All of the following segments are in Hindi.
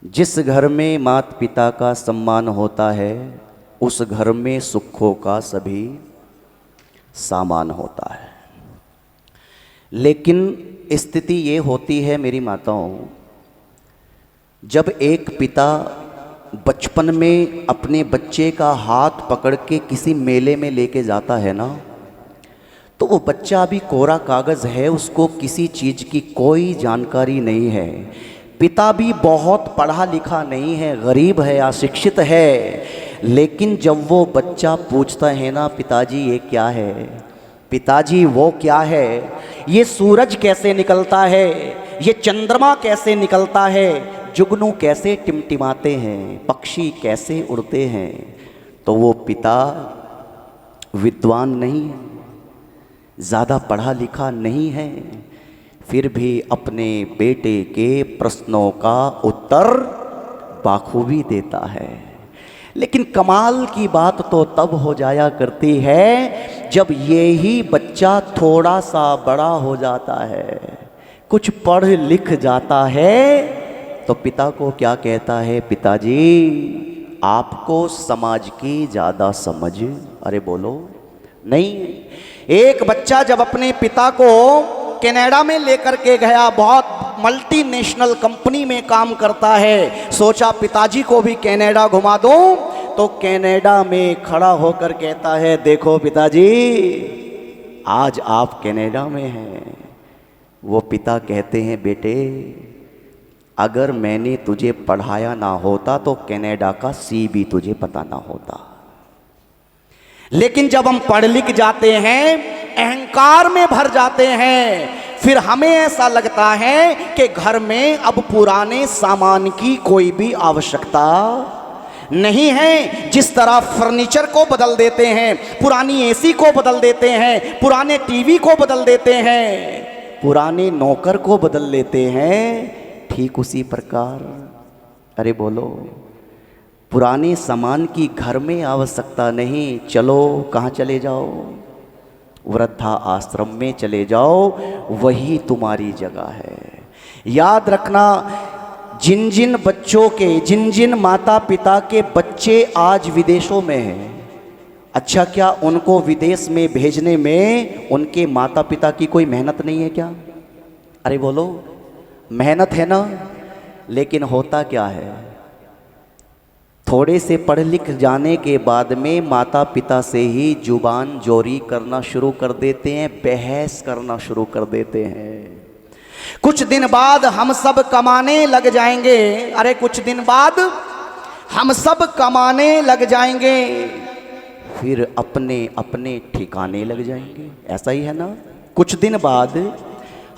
जिस घर में माता पिता का सम्मान होता है उस घर में सुखों का सभी सामान होता है। लेकिन स्थिति ये होती है मेरी माताओं, जब एक पिता बचपन में अपने बच्चे का हाथ पकड़ के किसी मेले में लेके जाता है ना, तो वो बच्चा अभी कोरा कागज़ है, उसको किसी चीज़ की कोई जानकारी नहीं है। पिता भी बहुत पढ़ा लिखा नहीं है, गरीब है, अशिक्षित है। लेकिन जब वो बच्चा पूछता है ना, पिताजी ये क्या है, पिताजी वो क्या है, ये सूरज कैसे निकलता है, ये चंद्रमा कैसे निकलता है, जुगनू कैसे टिमटिमाते हैं, पक्षी कैसे उड़ते हैं, तो वो पिता विद्वान नहीं है, ज़्यादा पढ़ा लिखा नहीं है, फिर भी अपने बेटे के प्रश्नों का उत्तर बाखूबी देता है। लेकिन कमाल की बात तो तब हो जाया करती है जब ये ही बच्चा थोड़ा सा बड़ा हो जाता है, कुछ पढ़ लिख जाता है, तो पिता को क्या कहता है, पिताजी आपको समाज की ज़्यादा समझ, अरे बोलो नहीं। एक बच्चा जब अपने पिता को कनाडा में लेकर के गया, बहुत मल्टीनेशनल कंपनी में काम करता है, सोचा पिताजी को भी कनाडा घुमा दूं, तो कनाडा में खड़ा होकर कहता है, देखो पिताजी आज आप कनाडा में हैं। वो पिता कहते हैं, बेटे अगर मैंने तुझे पढ़ाया ना होता तो कनाडा का सी भी तुझे पता ना होता। लेकिन जब हम पढ़ लिख जाते हैं, अहंकार में भर जाते हैं, फिर हमें ऐसा लगता है कि घर में अब पुराने सामान की कोई भी आवश्यकता नहीं है। जिस तरह फर्नीचर को बदल देते हैं, पुरानी एसी को बदल देते हैं, पुराने टीवी को बदल देते हैं, पुराने नौकर को बदल लेते हैं, ठीक उसी प्रकार अरे बोलो पुराने सामान की घर में आवश्यकता नहीं। चलो कहाँ चले जाओ, वृद्धा आश्रम में चले जाओ, वही तुम्हारी जगह है। याद रखना, जिन जिन बच्चों के, जिन जिन माता पिता के बच्चे आज विदेशों में हैं, अच्छा क्या उनको विदेश में भेजने में उनके माता पिता की कोई मेहनत नहीं है क्या? अरे बोलो मेहनत है ना। लेकिन होता क्या है, थोड़े से पढ़ लिख जाने के बाद में माता पिता से ही जुबान जोरी करना शुरू कर देते हैं, बहस करना शुरू कर देते हैं। कुछ दिन बाद हम सब कमाने लग जाएंगे, अरे कुछ दिन बाद हम सब कमाने लग जाएंगे, फिर अपने अपने ठिकाने लग जाएंगे। ऐसा ही है ना, कुछ दिन बाद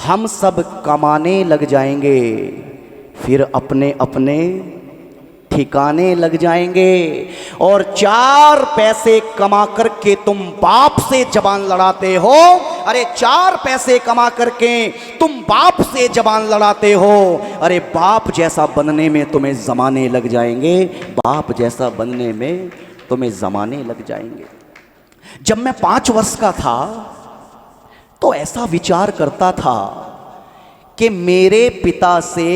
हम सब कमाने लग जाएंगे, फिर अपने अपने ठिकाने लग जाएंगे, और 4 पैसे कमा करके तुम बाप से जबान लड़ाते हो। अरे 4 पैसे कमा करके तुम बाप से जबान लड़ाते हो, अरे बाप जैसा बनने में तुम्हें जमाने लग जाएंगे, बाप जैसा बनने में तुम्हें जमाने लग जाएंगे। जब मैं 5 वर्ष का था तो ऐसा विचार करता था कि मेरे पिता से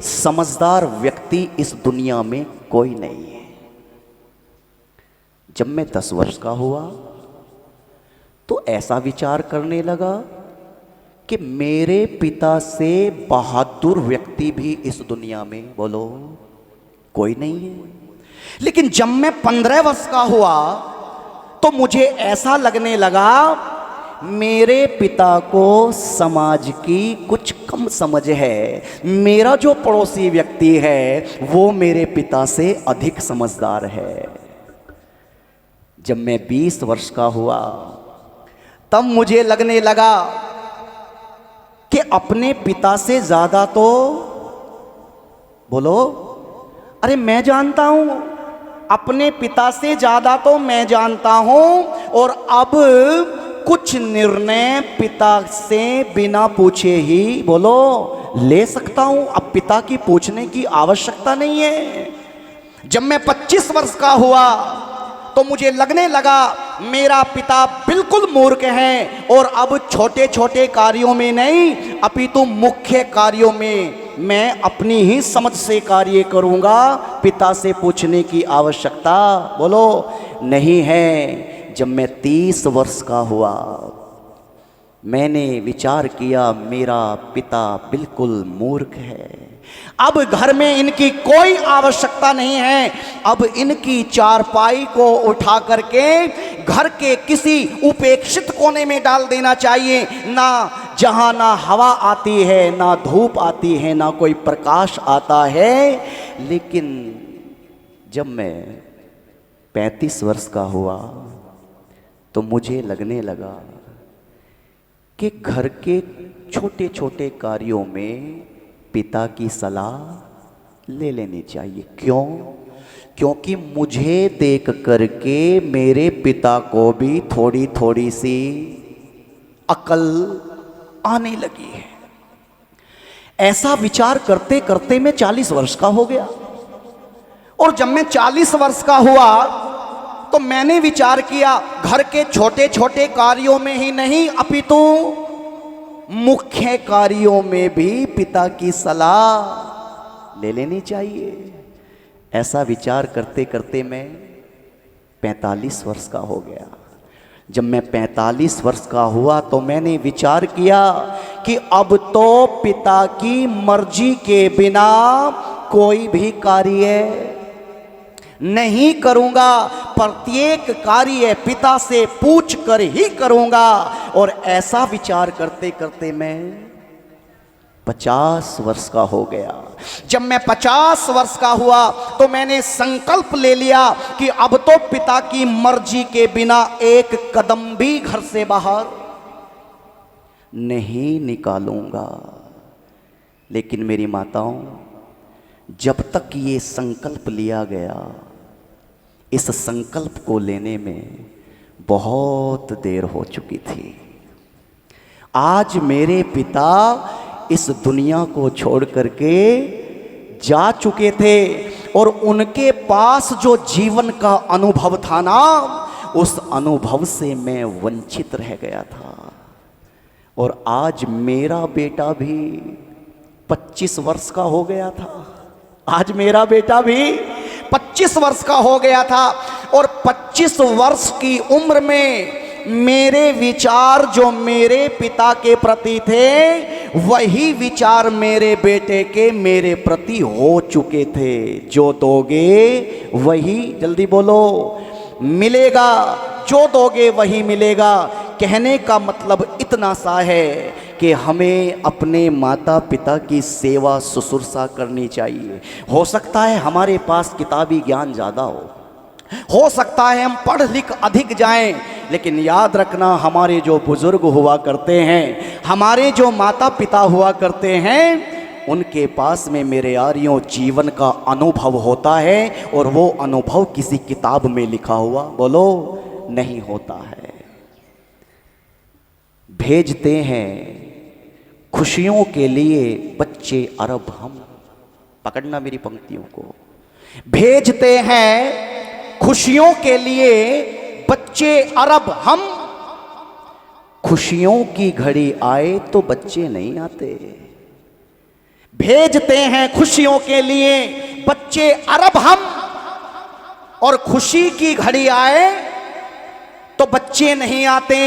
समझदार व्यक्ति इस दुनिया में कोई नहीं है। जब मैं 10 वर्ष का हुआ तो ऐसा विचार करने लगा कि मेरे पिता से बहादुर व्यक्ति भी इस दुनिया में बोलो कोई नहीं है। लेकिन जब मैं 15 वर्ष का हुआ तो मुझे ऐसा लगने लगा मेरे पिता को समाज की कुछ कम समझ है, मेरा जो पड़ोसी व्यक्ति है वो मेरे पिता से अधिक समझदार है। जब मैं 20 वर्ष का हुआ तब मुझे लगने लगा कि अपने पिता से ज़्यादा तो बोलो अरे मैं जानता हूँ, अपने पिता से ज़्यादा तो मैं जानता हूँ, और अब कुछ निर्णय पिता से बिना पूछे ही बोलो ले सकता हूं, अब पिता की पूछने की आवश्यकता नहीं है। जब मैं 25 वर्ष का हुआ तो मुझे लगने लगा मेरा पिता बिल्कुल मूर्ख हैं, और अब छोटे छोटे कार्यों में नहीं अपितु मुख्य कार्यों में मैं अपनी ही समझ से कार्य करूँगा, पिता से पूछने की आवश्यकता बोलो नहीं है। जब मैं 30 वर्ष का हुआ मैंने विचार किया मेरा पिता बिल्कुल मूर्ख है, अब घर में इनकी कोई आवश्यकता नहीं है, अब इनकी चारपाई को उठा करके घर के किसी उपेक्षित कोने में डाल देना चाहिए, ना जहाँ ना हवा आती है, ना धूप आती है, ना कोई प्रकाश आता है। लेकिन जब मैं 35 वर्ष का हुआ तो मुझे लगने लगा कि घर के छोटे छोटे कार्यों में पिता की सलाह ले लेनी चाहिए। क्यों? क्योंकि मुझे देख करके मेरे पिता को भी थोड़ी थोड़ी सी अकल आने लगी है। ऐसा विचार करते करते मैं 40 वर्ष का हो गया, और जब मैं 40 वर्ष का हुआ तो मैंने विचार किया घर के छोटे छोटे कार्यों में ही नहीं अपितु मुख्य कार्यों में भी पिता की सलाह ले लेनी चाहिए। ऐसा विचार करते करते मैं 45 वर्ष का हो गया। जब मैं 45 वर्ष का हुआ तो मैंने विचार किया कि अब तो पिता की मर्जी के बिना कोई भी कार्य नहीं करूंगा, प्रत्येक कार्य पिता से पूछ कर ही करूंगा। और ऐसा विचार करते करते मैं 50 वर्ष का हो गया। जब मैं 50 वर्ष का हुआ तो मैंने संकल्प ले लिया कि अब तो पिता की मर्जी के बिना एक कदम भी घर से बाहर नहीं निकालूंगा। लेकिन मेरी माताओं, जब तक ये संकल्प लिया गया, इस संकल्प को लेने में बहुत देर हो चुकी थी। आज मेरे पिता इस दुनिया को छोड़ करके जा चुके थे, और उनके पास जो जीवन का अनुभव था ना, उस अनुभव से मैं वंचित रह गया था। और आज मेरा बेटा भी 25 वर्ष का हो गया था। आज मेरा बेटा भी 25 वर्ष का हो गया था, और 25 वर्ष की उम्र में मेरे विचार जो मेरे पिता के प्रति थे, वही विचार मेरे बेटे के मेरे प्रति हो चुके थे। जो दोगे वही, जल्दी बोलो, मिलेगा। जो दोगे वही मिलेगा। कहने का मतलब इतना सा है कि हमें अपने माता पिता की सेवा शुश्रूषा करनी चाहिए। हो सकता है हमारे पास किताबी ज्ञान ज़्यादा हो सकता है हम पढ़ लिख अधिक जाएं, लेकिन याद रखना हमारे जो बुजुर्ग हुआ करते हैं, हमारे जो माता पिता हुआ करते हैं, उनके पास में मेरे यारियों जीवन का अनुभव होता है, और वो अनुभव किसी किताब में लिखा हुआ बोलो नहीं होता है। भेजते हैं खुशियों के लिए बच्चे अरब हम, पकड़ना मेरी पंक्तियों को, भेजते हैं खुशियों के लिए बच्चे अरब हम, खुशियों की घड़ी आए तो बच्चे नहीं आते। भेजते हैं खुशियों के लिए बच्चे अरब हम, और खुशी की घड़ी आए तो बच्चे नहीं आते।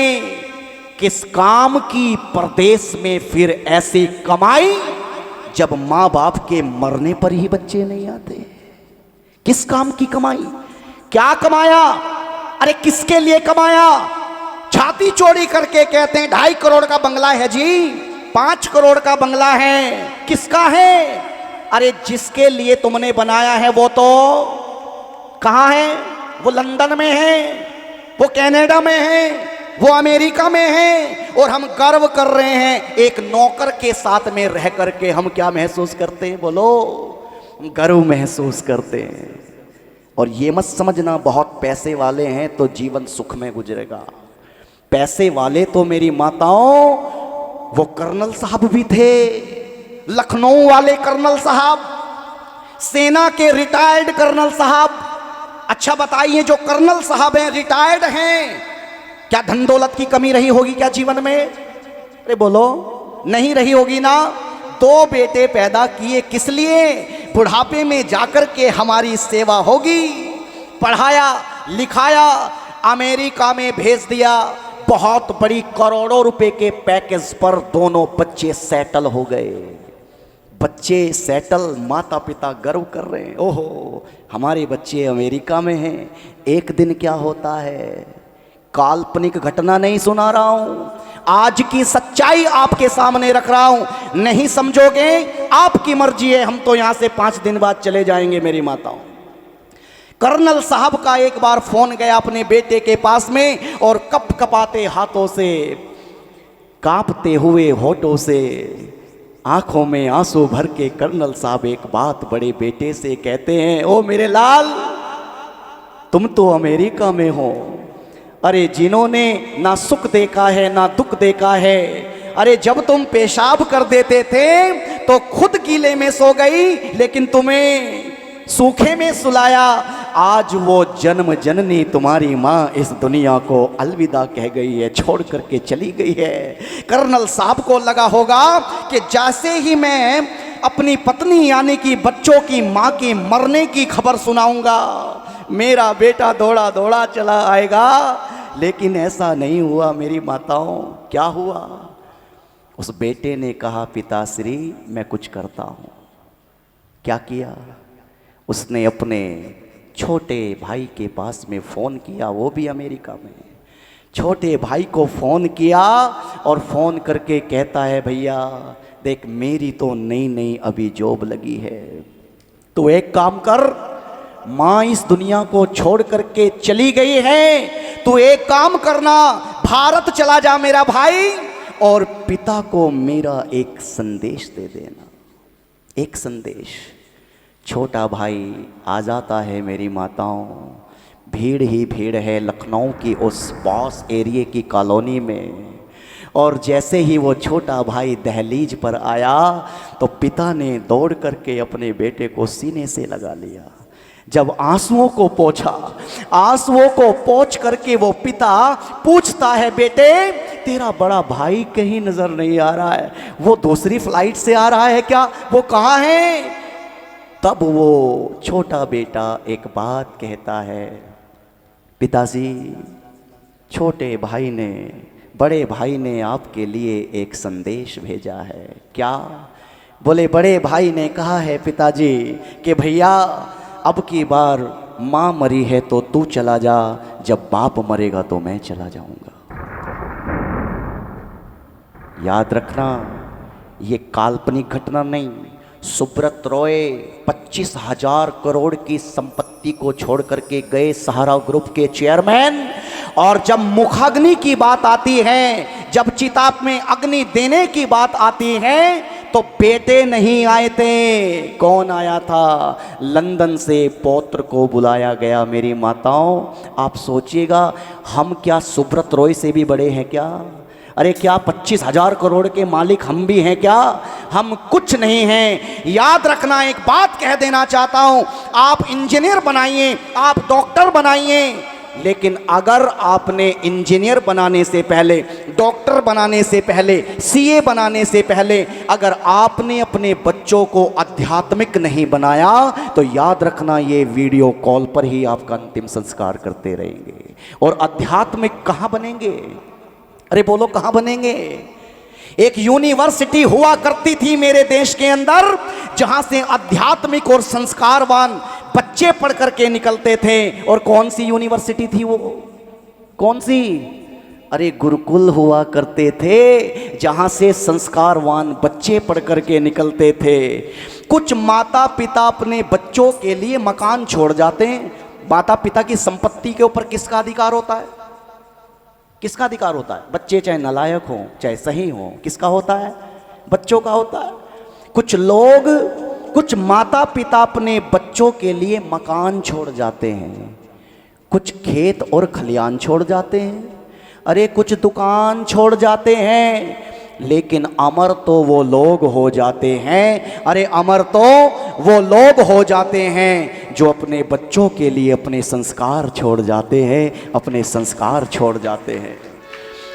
किस काम की परदेश में फिर ऐसी कमाई, जब माँ बाप के मरने पर ही बच्चे नहीं आते। किस काम की कमाई? क्या कमाया? अरे किसके लिए कमाया? छाती चौड़ी करके कहते हैं 2.5 करोड़ का बंगला है जी, 5 करोड़ का बंगला है। किसका है? अरे जिसके लिए तुमने बनाया है वो तो कहाँ है? वो लंदन में है, वो कनाडा में है, वो अमेरिका में है। और हम गर्व कर रहे हैं एक नौकर के साथ में रह करके। हम क्या महसूस करते हैं बोलो? गर्व महसूस करते हैं। और ये मत समझना बहुत पैसे वाले हैं तो जीवन सुख में गुजरेगा। पैसे वाले तो मेरी माताओं वो कर्नल साहब भी थे, लखनऊ वाले कर्नल साहब, सेना के रिटायर्ड कर्नल साहब। अच्छा बताइए, जो कर्नल साहब हैं, रिटायर्ड हैं, क्या धन दौलत की कमी रही होगी क्या जीवन में? अरे बोलो, नहीं रही होगी ना। दो बेटे पैदा किए किस लिए? बुढ़ापे में जाकर के हमारी सेवा होगी। पढ़ाया लिखाया, अमेरिका में भेज दिया, बहुत बड़ी करोड़ों रुपए के पैकेज पर दोनों बच्चे सेटल हो गए। बच्चे सेटल, माता पिता गर्व कर रहे हैं, ओहो हमारे बच्चे अमेरिका में हैं। एक दिन क्या होता है, काल्पनिक घटना नहीं सुना रहा हूं, आज की सच्चाई आपके सामने रख रहा हूं। नहीं समझोगे आपकी मर्जी है, हम तो यहां से 5 दिन बाद चले जाएंगे मेरी माताओं। कर्नल साहब का एक बार फोन गया अपने बेटे के पास में, और कप कपाते हाथों से, कांपते हुए होठों से, आंखों में आंसू भर के कर्नल साहब एक बात बड़े बेटे से कहते हैं, ओ मेरे लाल, तुम तो अमेरिका में हो। अरे जिन्होंने ना सुख देखा है ना दुख देखा है, अरे जब तुम पेशाब कर देते थे तो खुद गीले में सो गई, लेकिन तुम्हें सूखे में सुलाया। आज वो जन्म जननी तुम्हारी माँ इस दुनिया को अलविदा कह गई है, छोड़ करके चली गई है। कर्नल साहब को लगा होगा कि जैसे ही मैं अपनी पत्नी यानी कि बच्चों की माँ के मरने की खबर सुनाऊंगा, मेरा बेटा दौड़ा दौड़ा चला आएगा। लेकिन ऐसा नहीं हुआ मेरी माताओं। क्या हुआ? उस बेटे ने कहा, पिताश्री मैं कुछ करता हूँ। क्या किया? उसने अपने छोटे भाई के पास में फ़ोन किया, वो भी अमेरिका में। छोटे भाई को फ़ोन किया और फ़ोन करके कहता है, भैया देख मेरी तो नई नई अभी जॉब लगी है, तो एक काम कर, माँ इस दुनिया को छोड़ करके चली गई है, तू एक काम करना, भारत चला जा मेरा भाई, और पिता को मेरा एक संदेश दे देना। एक संदेश। छोटा भाई आ जाता है मेरी माताओं, भीड़ ही भीड़ है लखनऊ की उस बॉस एरिया की कॉलोनी में। और जैसे ही वो छोटा भाई दहलीज पर आया तो पिता ने दौड़ करके अपने बेटे को सीने से लगा लिया। जब आंसुओं को पोंछा, आंसुओं को पोंछ करके वो पिता पूछता है, बेटे तेरा बड़ा भाई कहीं नजर नहीं आ रहा है, वो दूसरी फ्लाइट से आ रहा है क्या, वो कहाँ है? तब वो छोटा बेटा एक बात कहता है, पिताजी छोटे भाई ने, बड़े भाई ने आपके लिए एक संदेश भेजा है। क्या? बोले बड़े भाई ने कहा है पिताजी कि भैया अब की बार माँ मरी है तो तू चला जा, जब बाप मरेगा तो मैं चला जाऊंगा। याद रखना, ये काल्पनिक घटना नहीं। सुब्रत रॉय 25,000 करोड़ की संपत्ति को छोड़ करके गए, सहारा ग्रुप के चेयरमैन। और जब मुखाग्नि की बात आती है, जब चिता में अग्नि देने की बात आती है, तो बेटे नहीं आए थे। कौन आया था? लंदन से पौत्र को बुलाया गया। मेरी माताओं, आप सोचिएगा, हम क्या सुब्रत रॉय से भी बड़े हैं क्या? अरे क्या 25,000 करोड़ के मालिक हम भी हैं क्या? हम कुछ नहीं हैं। याद रखना, एक बात कह देना चाहता हूं, आप इंजीनियर बनाइए, आप डॉक्टर बनाइए, लेकिन अगर आपने इंजीनियर बनाने से पहले, डॉक्टर बनाने से पहले, सीए बनाने से पहले अगर आपने अपने बच्चों को आध्यात्मिक नहीं बनाया, तो याद रखना ये वीडियो कॉल पर ही आपका अंतिम संस्कार करते रहेंगे। और आध्यात्मिक कहाँ बनेंगे? अरे बोलो कहाँ बनेंगे? एक यूनिवर्सिटी हुआ करती थी मेरे देश के अंदर, जहां से आध्यात्मिक और संस्कारवान बच्चे पढ़ करके निकलते थे। और कौन सी यूनिवर्सिटी थी वो? कौन सी? अरे गुरुकुल हुआ करते थे, जहां से संस्कारवान बच्चे पढ़ करके निकलते थे। कुछ माता पिता अपने बच्चों के लिए मकान छोड़ जाते हैं। माता पिता की संपत्ति के ऊपर किसका अधिकार होता है? किसका अधिकार होता है? बच्चे चाहे नालायक हों चाहे सही हों, किसका होता है? बच्चों का होता है। कुछ लोग, कुछ माता पिता अपने बच्चों के लिए मकान छोड़ जाते हैं, कुछ खेत और खलियान छोड़ जाते हैं, अरे कुछ दुकान छोड़ जाते हैं, लेकिन अमर तो वो लोग हो जाते हैं। अरे अमर तो वो लोग हो जाते हैं जो अपने बच्चों के लिए अपने संस्कार छोड़ जाते हैं, अपने संस्कार छोड़ जाते हैं।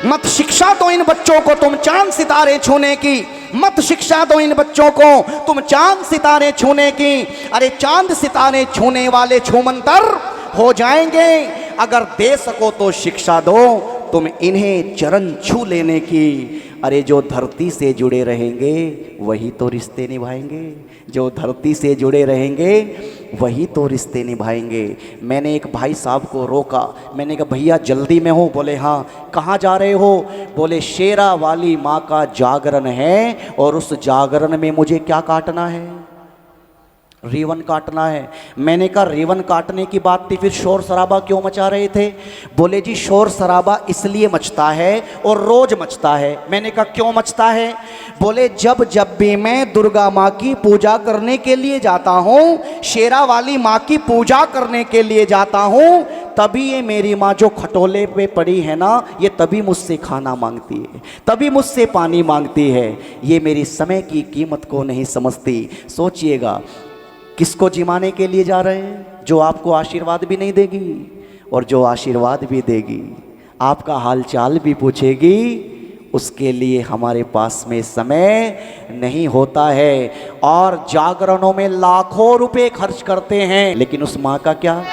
मत शिक्षा दो इन बच्चों को तुम चांद सितारे छूने की, मत शिक्षा दो इन बच्चों को तुम चांद सितारे छूने की। अरे चांद सितारे छूने वाले छूमंतर हो जाएंगे, अगर दे सको तो शिक्षा दो तुम इन्हें चरण छू लेने की। अरे जो धरती से जुड़े रहेंगे वही तो रिश्ते निभाएंगे, जो धरती से जुड़े रहेंगे वही तो रिश्ते निभाएंगे। मैंने एक भाई साहब को रोका, मैंने कहा भैया जल्दी में हो? बोले हाँ। कहाँ जा रहे हो? बोले शेरा वाली माँ का जागरण है और उस जागरण में मुझे क्या काटना है? रेवन काटना है। मैंने कहा रेवन काटने की बात थी, फिर शोर शराबा क्यों मचा रहे थे? बोले जी शोर शराबा इसलिए मचता है और रोज मचता है। मैंने कहा क्यों मचता है? बोले जब जब भी मैं दुर्गा माँ की पूजा करने के लिए जाता हूँ, शेरा वाली माँ की पूजा करने के लिए जाता हूँ, तभी ये मेरी माँ जो खटोले पे पड़ी है ना, ये तभी मुझसे खाना मांगती है, तभी मुझसे पानी मांगती है। ये मेरी समय की कीमत को नहीं समझती। सोचिएगा किसको जिमाने के लिए जा रहे हैं? जो आपको आशीर्वाद भी नहीं देगी और जो आशीर्वाद भी देगी, आपका हालचाल भी पूछेगी, उसके लिए हमारे पास में समय नहीं होता है। और जागरणों में लाखों रुपए खर्च करते हैं, लेकिन उस माँ का क्या?